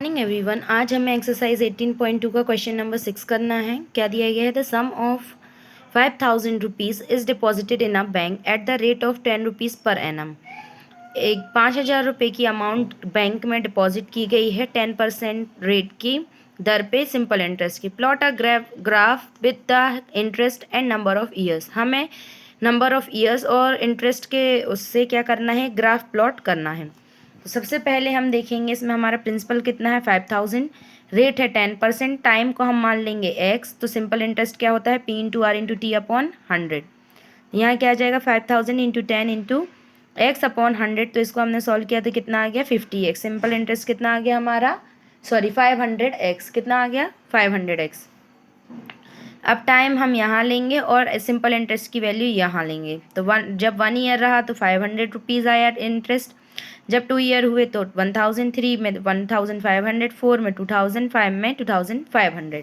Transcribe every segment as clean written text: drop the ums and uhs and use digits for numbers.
Morning everyone. आज हमें exercise 18.2 का क्वेश्चन नंबर 6 करना है। क्या दिया गया है? The sum of 5,000 rupees is deposited in a bank at the rate of 10 rupees per annum. एक 5,000 रुपये की अमाउंट बैंक में डिपॉजिट की गई है 10% रेट की दर पे, सिंपल इंटरेस्ट की। Plot a graph with the interest and number of years. हमें नंबर ऑफ ईयर्स और इंटरेस्ट के उससे क्या करना है, ग्राफ प्लॉट करना है। तो सबसे पहले हम देखेंगे इसमें हमारा प्रिंसिपल कितना है, 5,000, रेट है 10%, टाइम को हम मान लेंगे एक्स। तो सिंपल इंटरेस्ट क्या होता है, P into R into T upon 100। यहाँ क्या आ जाएगा, 5,000 इंटू 10 इंटू एक्स अपॉन 100। तो इसको हमने सॉल्व किया तो कितना आ गया, 50x। सिंपल इंटरेस्ट कितना आ गया हमारा, सॉरी 500x। कितना आ गया, 500x। अब टाइम हम यहाँ लेंगे और सिंपल इंटरेस्ट की वैल्यू यहाँ लेंगे। तो जब 1 ईयर रहा तो 500 रुपीज़ आया इंटरेस्ट। जब 2 ईयर हुए तो 1,000, 3 में 1,500, 4 में 2,000, 5 में 2,500।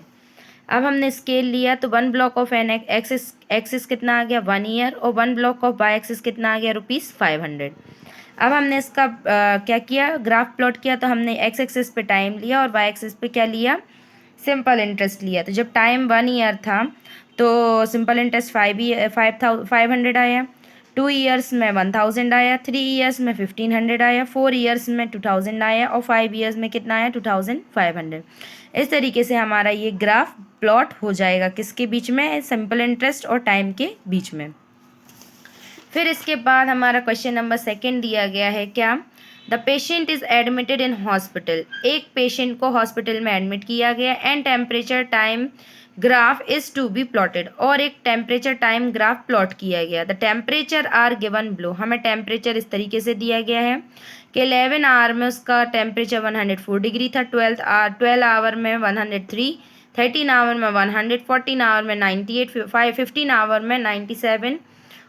अब हमने स्केल लिया तो 1 ब्लॉक ऑफ एन एक्सिस कितना आ गया, 1 ईयर, और 1 ब्लॉक ऑफ वाई एक्सिस कितना आ गया, ₹500। अब हमने इसका क्या किया, ग्राफ प्लॉट किया। तो हमने एक्स एक्सिस पे टाइम लिया और वाई एक्सिस पे क्या लिया, सिंपल इंटरेस्ट लिया। तो जब टाइम 1 ईयर था तो सिंपल इंटरेस्ट 500 आया, 2 ईयर्स में 1,000 आया, 3 ईयर्स में 1,500 आया, 4 ईयर्स में 2,000 आया, और 5 ईयर्स में कितना आया, 2,500। इस तरीके से हमारा ये ग्राफ प्लॉट हो जाएगा किसके बीच में, सिंपल इंटरेस्ट और टाइम के बीच में। फिर इसके बाद हमारा क्वेश्चन नंबर 2 दिया गया है, क्या, the patient is admitted in hospital. एक पेशेंट को हॉस्पिटल में एडमिट किया गया and temperature time graph is to be plotted, और एक टेम्परेचर टाइम ग्राफ प्लॉट किया गया। The temperature are given below. हमें टेम्परेचर इस तरीके से दिया गया है कि 11 आवर में उसका टेम्परेचर 104 डिग्री था, 12 आवर में 103, 13 आवर में 100, 14 आवर में 98, 15 आवर में 97,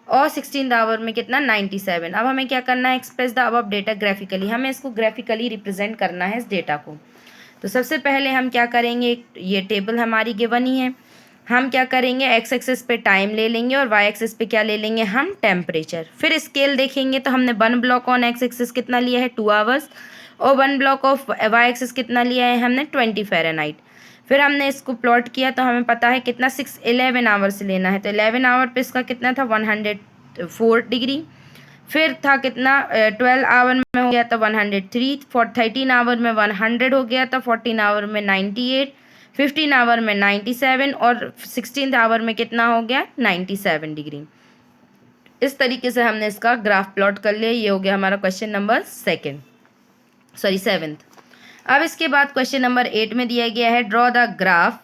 और 16 आवर में कितना, 97। अब हमें क्या करना है, express the above data graphically. हमें इसको ग्राफिकली रिप्रेजेंट करना है इस डेटा को। तो सबसे पहले हम क्या करेंगे, ये टेबल हमारी गिवन ही है, हम क्या करेंगे, एक्स एक्सिस पे टाइम ले लेंगे और वाई एक्सिस पे क्या ले लेंगे, हम टेम्परेचर। फिर स्केल देखेंगे तो हमने 1 ब्लॉक ऑन एक्स एक्सिस कितना लिया है, 2 आवर्स, और 1 ब्लॉक ऑफ वाई एक्सिस कितना लिया है हमने, 20 फ़ारेनहाइट। फिर हमने इसको प्लॉट किया तो हमें पता है कितना, 11 आवर्स लेना है। तो 11 आवर पे इसका कितना था, 104 डिग्री। फिर था कितना, 12 आवर में हो गया था 103, 13 आवर में 100 हो गया था, 14 आवर में 98, 15 आवर में 97, और 16 आवर में कितना हो गया, 97 डिग्री। इस तरीके से हमने इसका ग्राफ प्लॉट कर लिया। ये हो गया हमारा क्वेश्चन नंबर 7। अब इसके बाद क्वेश्चन नंबर 8 में दिया गया है, draw the graph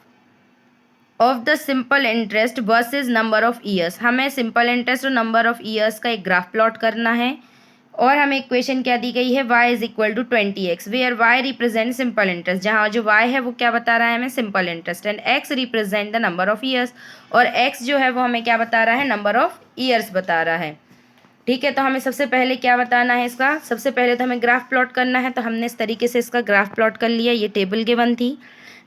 of the simple interest versus number of years. हमें सिंपल इंटरेस्ट और नंबर ऑफ ईयर्स का एक ग्राफ प्लॉट करना है, और हमें इक्वेशन क्या दी गई है, y is equal to 20x, where y represent simple interest. जहाँ जो y है वो क्या बता रहा है हमें, simple interest, and x represent the number of years, और x जो है वो हमें क्या बता रहा है, नंबर ऑफ ईयर्स बता रहा है। ठीक है, तो हमें सबसे पहले क्या बताना है इसका, सबसे पहले तो हमें ग्राफ प्लॉट करना है। तो हमने इस तरीके से इसका ग्राफ प्लॉट कर लिया। ये टेबल गिवन थी,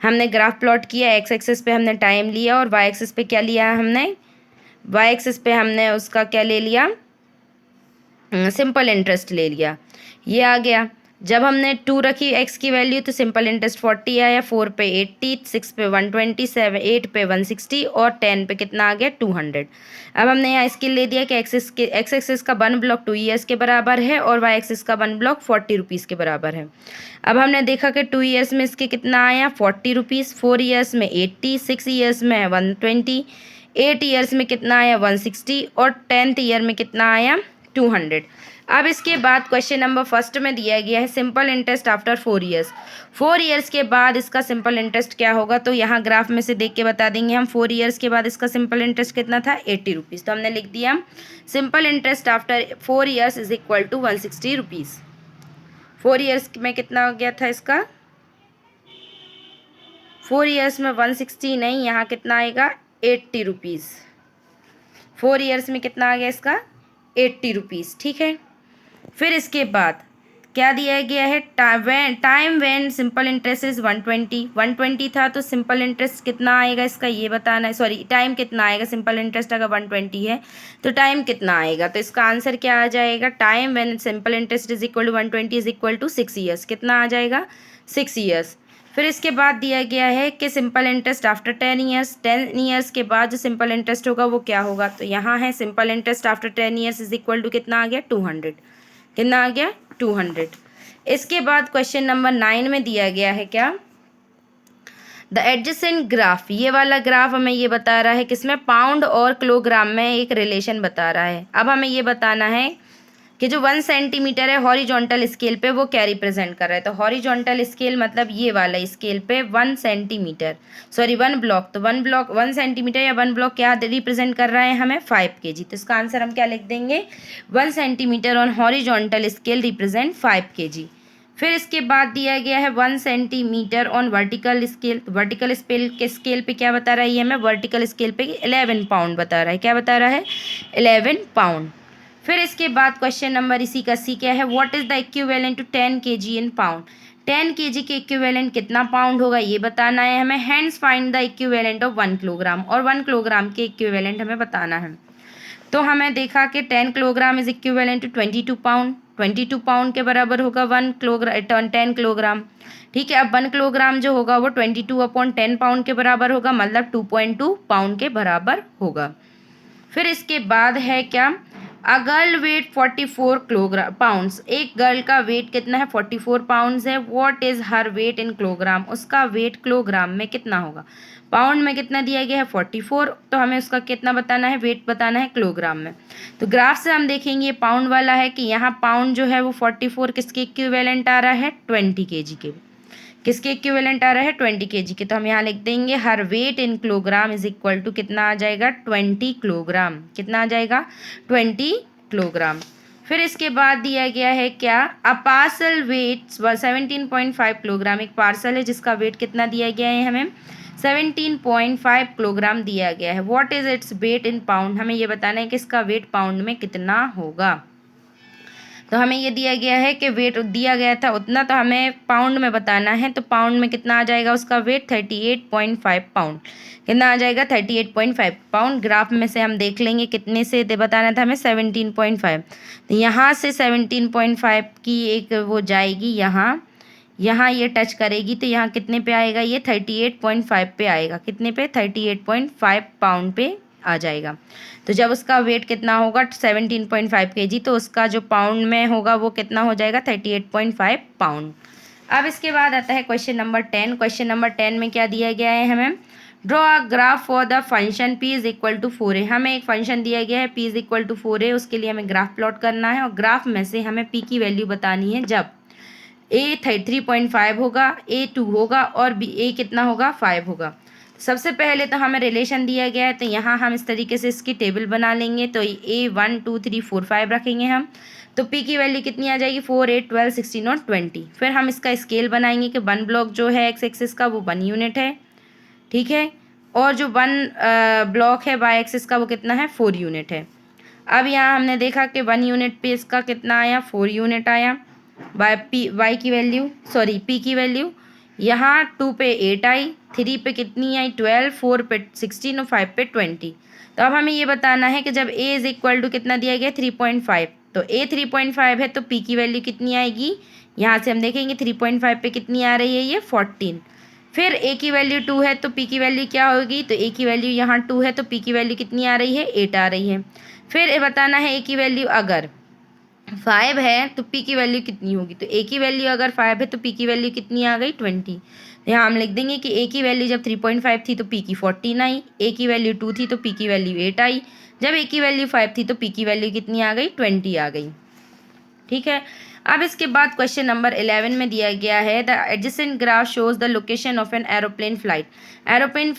हमने ग्राफ प्लॉट किया, एक्स एक्सिस पे हमने टाइम लिया और वाई एक्सिस पे क्या लिया है हमने, वाई एक्सिस पे हमने उसका क्या ले लिया, सिंपल इंटरेस्ट ले लिया। ये आ गया। जब हमने 2 रखी एक्स की वैल्यू तो सिंपल इंटरेस्ट 40 आया, 4 पे 80, 6 पे 120, 8 पे 160, और 10 पे कितना आ गया, 200। अब हमने यहाँ स्केल ले दिया कि एक्स एक्सिस का 1 ब्लॉक 2 ईयर्स के बराबर है और वाई एक्सिस का 1 ब्लॉक 40 रुपीज़ के बराबर है। अब हमने देखा कि 2 ईयर्स में इसके कितना आया, 40 रुपीज़, 4 ईयर्स में 80, 6 ईयर्स में 120, 8 ईयर्स में कितना आया, 160, और 10th ईयर में कितना आया, 200। अब इसके बाद क्वेश्चन नंबर 1 में दिया गया है, simple interest after 4 years. 4 years के बाद इसका सिंपल इंटरेस्ट क्या होगा, तो यहाँ ग्राफ में से देख के बता देंगे हम। 4 ईयर्स के बाद इसका सिंपल इंटरेस्ट कितना था, 80 रुपीज़। तो हमने लिख दिया simple interest after 4 years is equal to 160 rupees. 4 years में कितना हो गया था इसका, 4 ईयर्स में 160 नहीं, यहाँ कितना आएगा, 80 रुपीज़। 4 ईयर्स में कितना आ गया इसका, 80 रुपीज़। ठीक है, फिर इसके बाद क्या दिया गया है, time when simple interest is 120 था, तो सिंपल इंटरेस्ट कितना आएगा इसका ये बताना है, सॉरी टाइम कितना आएगा, सिंपल इंटरेस्ट अगर 120 है तो टाइम कितना आएगा। तो इसका आंसर क्या आ जाएगा, time when simple interest is equal to 120 is equal to 6 years. कितना आ जाएगा, 6 ईयर्स। फिर इसके बाद दिया गया है कि simple interest after 10 years, 10 years के बाद जो सिंपल इंटरेस्ट होगा वो क्या होगा। तो यहाँ है simple interest after 10 years is equal to कितना आ गया 200। कितना आ गया 200। इसके बाद क्वेश्चन नंबर 9 में दिया गया है क्या, द एडजेसेंट ग्राफ, ये वाला ग्राफ हमें ये बता रहा है किसमें, पाउंड और किलोग्राम में एक रिलेशन बता रहा है। अब हमें ये बताना है कि जो 1 सेंटीमीटर है हॉरिजॉन्टल स्केल पे वो क्या रिप्रेजेंट कर रहा है। तो हॉरिजॉन्टल स्केल मतलब ये वाला स्केल पे 1 सेंटीमीटर, सॉरी 1 ब्लॉक, तो 1 ब्लॉक 1 सेंटीमीटर या 1 ब्लॉक क्या रिप्रेजेंट कर रहा है हमें 5 kg। तो इसका आंसर हम क्या लिख देंगे, 1 centimetre on horizontal scale represent 5 kg। फिर इसके बाद दिया गया है 1 सेंटीमीटर ऑन वर्टिकल स्केल। तो वर्टिकल स्केल के स्केल पे क्या बता रहा है ये हमें, वर्टिकल स्केल पे 11 पाउंड बता रहा है। क्या बता रहा है 11 पाउंड। फिर इसके बाद क्वेश्चन नंबर इसी का सी क्या है, what is the equivalent to 10 kg in pound. 10 kg के इक्विवेलेंट कितना पाउंड होगा ये बताना है हमें। Hence find the equivalent of 1 kilogram, और 1 किलोग्राम के इक्विवेलेंट हमें बताना है। तो हमें देखा कि 10 kilogram is equivalent to 22 pound, 22 pound के बराबर होगा 1 किलोग्राम 10 किलोग्राम। ठीक है, अब 1 किलोग्राम जो होगा वो 22/10 पाउंड के बराबर होगा, मतलब 2.2 पाउंड के बराबर होगा। फिर इसके बाद है क्या, a girl weight 44 kilogram pounds, एक गर्ल का वेट कितना है 44 पाउंड्स है। What is her weight in kilogram, उसका वेट किलोग्राम में कितना होगा। पाउंड में कितना दिया गया है 44, तो हमें उसका कितना बताना है, वेट बताना है किलोग्राम में। तो ग्राफ से हम देखेंगे ये पाउंड वाला है कि यहाँ पाउंड जो है वो 44 किसके इक्विवेलेंट आ रहा है 20 kg के, किसके इक्विवेलेंट आ रहा है 20 kg के। तो हम यहाँ लिख देंगे हर weight in kilogram is equal to कितना आ जाएगा 20 किलोग्राम। कितना आ जाएगा 20 किलोग्राम। फिर इसके बाद दिया गया है क्या, अ पार्सल वेट 17.5 किलोग्राम, एक पार्सल है जिसका वेट कितना दिया गया है हमें 17.5 किलोग्राम दिया गया है। What is its weight in pound, हमें ये बताना है कि इसका वेट पाउंड में कितना होगा। तो हमें ये दिया गया है कि वेट दिया गया था उतना, तो हमें पाउंड में बताना है। तो पाउंड में कितना आ जाएगा उसका वेट 38.5 पाउंड। कितना आ जाएगा 38.5 पाउंड। ग्राफ में से हम देख लेंगे कितने से बताना था हमें 17.5। तो यहाँ से 17.5 की एक वो जाएगी यहाँ, यहाँ ये टच करेगी तो यहाँ कितने पे आएगा, ये 38.5 पे आएगा। कितने पे 38.5 पाउंड पे आ जाएगा। तो जब उसका वेट कितना होगा 17.5 kg, तो उसका जो पाउंड में होगा वो कितना हो जाएगा 38.5 पाउंड। अब इसके बाद आता है क्वेश्चन नंबर 10। क्वेश्चन नंबर 10 में क्या दिया गया है हमें, draw a graph for the function p is equal to 4a। हमें एक फंक्शन दिया गया है p is equal to 4a, उसके लिए हमें ग्राफ प्लॉट करना है, और ग्राफ में से हमें p की वैल्यू बतानी है जब a 3.5 होगा, a 2 होगा, और b a कितना होगा 5 होगा। सबसे पहले तो हमें रिलेशन दिया गया है, तो यहाँ हम इस तरीके से इसकी टेबल बना लेंगे। तो a 1 2 3 4 5 रखेंगे हम, तो p की वैल्यू कितनी आ जाएगी 4 8 12 16 और 20। फिर हम इसका स्केल बनाएंगे कि 1 ब्लॉक जो है x एक्सिस का वो 1 यूनिट है, ठीक है, और जो 1 ब्लॉक है y एक्सिस का वो कितना है 4 यूनिट है। अब यहाँ हमने देखा कि 1 यूनिट पे इसका कितना आया 4 यूनिट आया, y की वैल्यू, सॉरी p की वैल्यू। यहाँ 2 पे 8 आई, 3 पे कितनी आई 12, 4 पे 16 और 5 पे 20। तो अब हमें ये बताना है कि जब a इज इक्वल टू कितना दिया गया 3.5, तो a 3.5 है तो p की वैल्यू कितनी आएगी, यहाँ से हम देखेंगे 3.5 पे कितनी आ रही है ये 14। फिर a की वैल्यू 2 है तो p की वैल्यू क्या होगी, तो a की वैल्यू यहाँ 2 है तो p की वैल्यू कितनी आ रही है 8 आ रही है। फिर ये बताना है a की वैल्यू अगर 5 है तो p की वैल्यू कितनी होगी, तो a की वैल्यू अगर 5 है तो p की वैल्यू कितनी आ गई 20। यहाँ हम लिख देंगे कि a की वैल्यू जब 3.5 थी तो p की 14 आई, a की वैल्यू 2 थी तो p की वैल्यू 8 आई, जब a की वैल्यू 5 थी तो p की वैल्यू कितनी आ गई 20 आ गई। ठीक है, अब इसके बाद क्वेश्चन नंबर 11 में दिया गया है the adjacent graph shows the location of an aeroplane flight. Aeroplane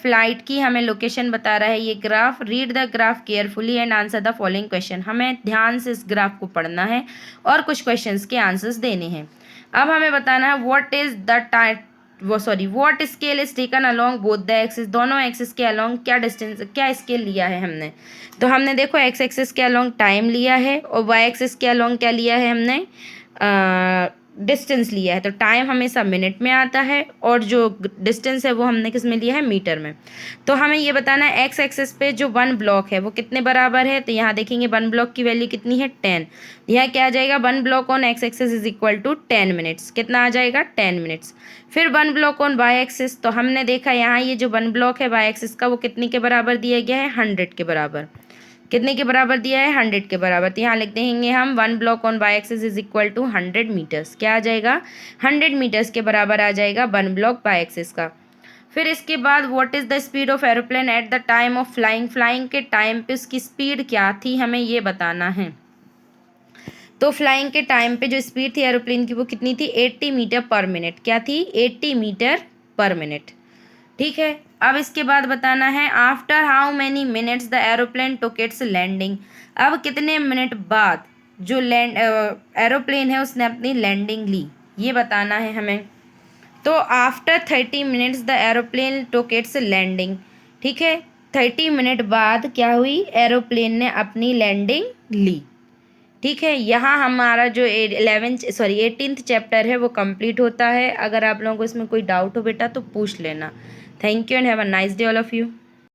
flight की हमें लोकेशन बता रहा है ये graph. Read the graph carefully and answer the following question. हमें ध्यान से इस ग्राफ को पढ़ना है और कुछ क्वेश्चंस के आंसर्स देने हैं। अब हमें बताना है what scale is taken along both the axis. दोनों एक्सिस के अलोंग क्या डिस्टेंस, क्या स्केल लिया है हमने। तो हमने देखो एक्स एक्सिस के अलोंग टाइम लिया है और वाई एक्सिस के अलोंग क्या लिया है हमने डिस्टेंस लिया है, तो टाइम हमेशा मिनट में आता है और जो डिस्टेंस है वो हमने किस में लिया है, मीटर में। तो हमें ये बताना है एक्स एक्सिस पे जो वन ब्लॉक है वो कितने बराबर है। तो यहाँ देखेंगे वन ब्लॉक की वैल्यू कितनी है, 10। यहाँ क्या आ जाएगा, one block on x axis is equal to 10 minutes. कितना आ जाएगा, 10 मिनट्स। फिर one block on y axis, तो हमने देखा यहाँ ये जो वन ब्लॉक है वाई एक्सिस का वो कितने के बराबर दिया गया है, 100 के बराबर। कितने के बराबर दिया है, 100 के बराबर। तो यहाँ लिख देंगे हम one block on y axis is equal to 100 metres. क्या आ जाएगा, 100 मीटर्स के बराबर आ जाएगा वन ब्लॉक वाई एक्सिस का। फिर इसके बाद what is the speed of aeroplane at the time of flying, flying के टाइम पे उसकी स्पीड क्या थी, हमें ये बताना है। तो फ्लाइंग के टाइम पे जो स्पीड थी एरोप्लेन की वो कितनी थी, 80 मीटर पर मिनट। क्या थी, 80 मीटर पर मिनट। ठीक है, अब इसके बाद बताना है after how many minutes the aeroplane took its landing. अब कितने मिनट बाद जो एरोप्लेन है उसने अपनी लैंडिंग ली, ये बताना है हमें। तो after 30 minutes the aeroplane took its landing. ठीक है, 30 मिनट बाद क्या हुई, एरोप्लेन ने अपनी लैंडिंग ली। ठीक है, यहाँ हमारा जो 18th चैप्टर है वो कंप्लीट होता है। अगर आप लोगों को इसमें कोई डाउट हो बेटा तो पूछ लेना। Thank you and have a nice day all of you.